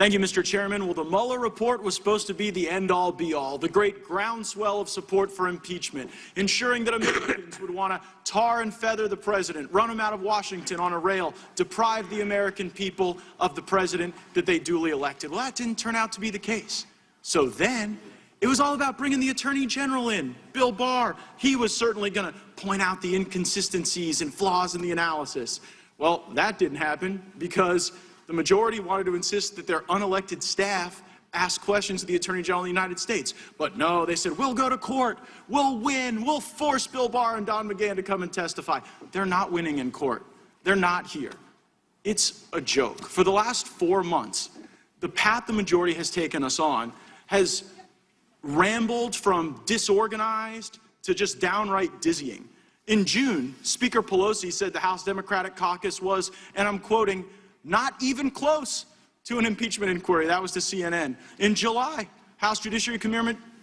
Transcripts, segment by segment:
Thank you, Mr. Chairman. Well, the Mueller report was supposed to be the end-all, be-all, the great groundswell of support for impeachment, ensuring that Americans would want to tar and feather the president, run him out of Washington on a rail, deprive the American people of the president that they duly elected. Well, that didn't turn out to be the case. So then, it was all about bringing the Attorney General in, Bill Barr. He was certainly going to point out the inconsistencies and flaws in the analysis. Well, that didn't happen because the majority wanted to insist that their unelected staff ask questions of the Attorney General of the United States. But no, they said, we'll go to court, we'll win, we'll force Bill Barr and Don McGahn to come and testify. They're not winning in court. They're not here. It's a joke. For the last 4 months, the path the majority has taken us on has rambled from disorganized to just downright dizzying. In June, Speaker Pelosi said the House Democratic Caucus was, and I'm quoting, not even close to an impeachment inquiry. That was to CNN. In July, House Judiciary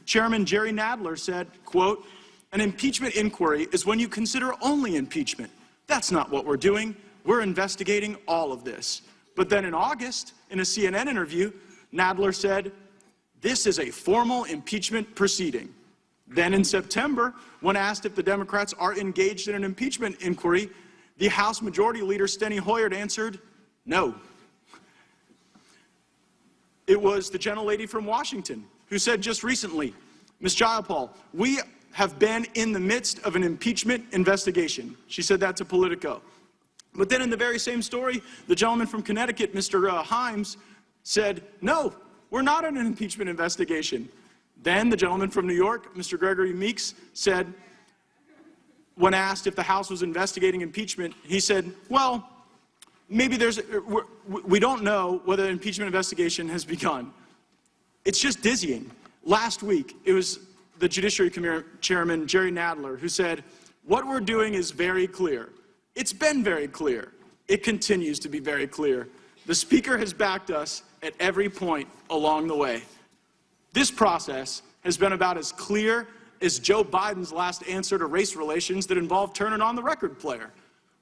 Chairman Jerry Nadler said, quote, an impeachment inquiry is when you consider only impeachment. That's not what we're doing. We're investigating all of this. But then in August, in a CNN interview, Nadler said, this is a formal impeachment proceeding. Then in September, when asked if the Democrats are engaged in an impeachment inquiry, the House Majority Leader Steny Hoyer answered, no. It was the gentlelady from Washington who said just recently, Ms. Jayapal, we have been in the midst of an impeachment investigation. She said that to Politico. But then in the very same story, the gentleman from Connecticut, Mr. Himes, said, no, we're not in an impeachment investigation. Then the gentleman from New York, Mr. Gregory Meeks, said, when asked if the House was investigating impeachment, he said, well, maybe we don't know whether an impeachment investigation has begun. It's just dizzying. Last week, it was the Judiciary Chairman, Jerry Nadler, who said, what we're doing is very clear. It's been very clear. It continues to be very clear. The Speaker has backed us at every point along the way. This process has been about as clear as Joe Biden's last answer to race relations that involved turning on the record player.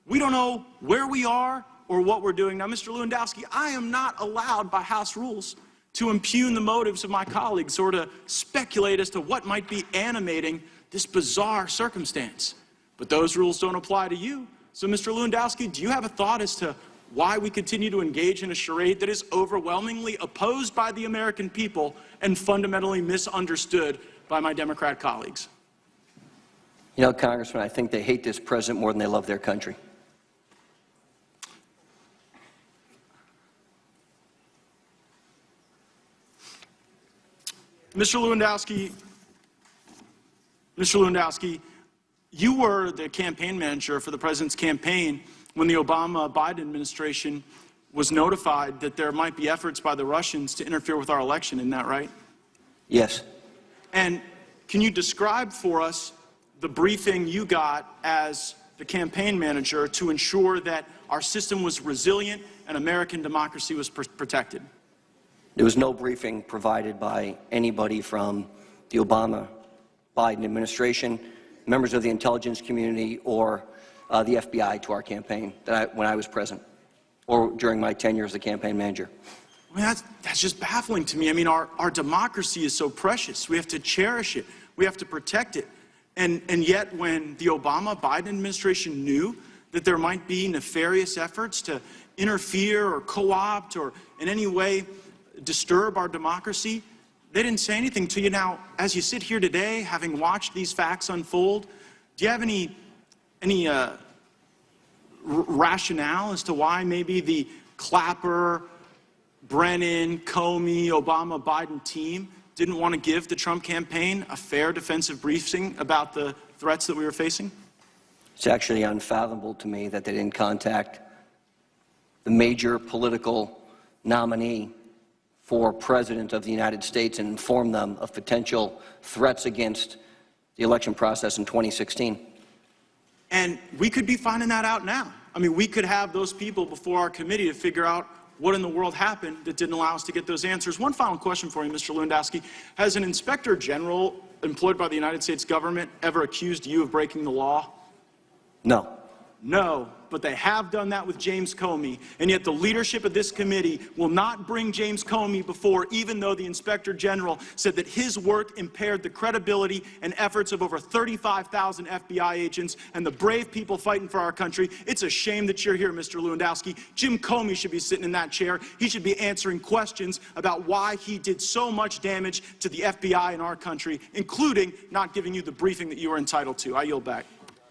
We don't know where we are or what we're doing. Now, Mr. Lewandowski, I am not allowed by House rules to impugn the motives of my colleagues or to speculate as to what might be animating this bizarre circumstance. But those rules don't apply to you. So, Mr. Lewandowski, do you have a thought as to why we continue to engage in a charade that is overwhelmingly opposed by the American people and fundamentally misunderstood by my Democrat colleagues? You know, Congressman, I think they hate this president more than they love their country. Mr. Lewandowski, you were the campaign manager for the president's campaign when the Obama-Biden administration was notified that there might be efforts by the Russians to interfere with our election. Isn't that right? Yes. And can you describe for us the briefing you got as the campaign manager to ensure that our system was resilient and American democracy was protected? There was no briefing provided by anybody from the Obama-Biden administration, members of the intelligence community, or the FBI to our campaign when I was present, or during my tenure as the campaign manager. I mean, that's just baffling to me. I mean, our democracy is so precious. We have to cherish it. We have to protect it. And yet, when the Obama-Biden administration knew that there might be nefarious efforts to interfere or co-opt or in any way disturb our democracy, they didn't say anything to you. Now, as you sit here today, having watched these facts unfold, do you have any rationale as to why maybe the Clapper, Brennan, Comey, Obama, Biden team didn't want to give the Trump campaign a fair defensive briefing about the threats that we were facing? It's actually unfathomable to me that they didn't contact the major political nominee for President of the United States and inform them of potential threats against the election process in 2016. And we could be finding that out now. I mean, we could have those people before our committee to figure out what in the world happened that didn't allow us to get those answers. One final question for you, Mr. Lewandowski. Has an inspector general employed by the United States government ever accused you of breaking the law? No. No. but they have done that with James Comey, and yet the leadership of this committee will not bring James Comey before, even though the Inspector General said that his work impaired the credibility and efforts of over 35,000 FBI agents and the brave people fighting for our country. It's a shame that you're here, Mr. Lewandowski. Jim Comey should be sitting in that chair. He should be answering questions about why he did so much damage to the FBI in our country, including not giving you the briefing that you were entitled to. I yield back.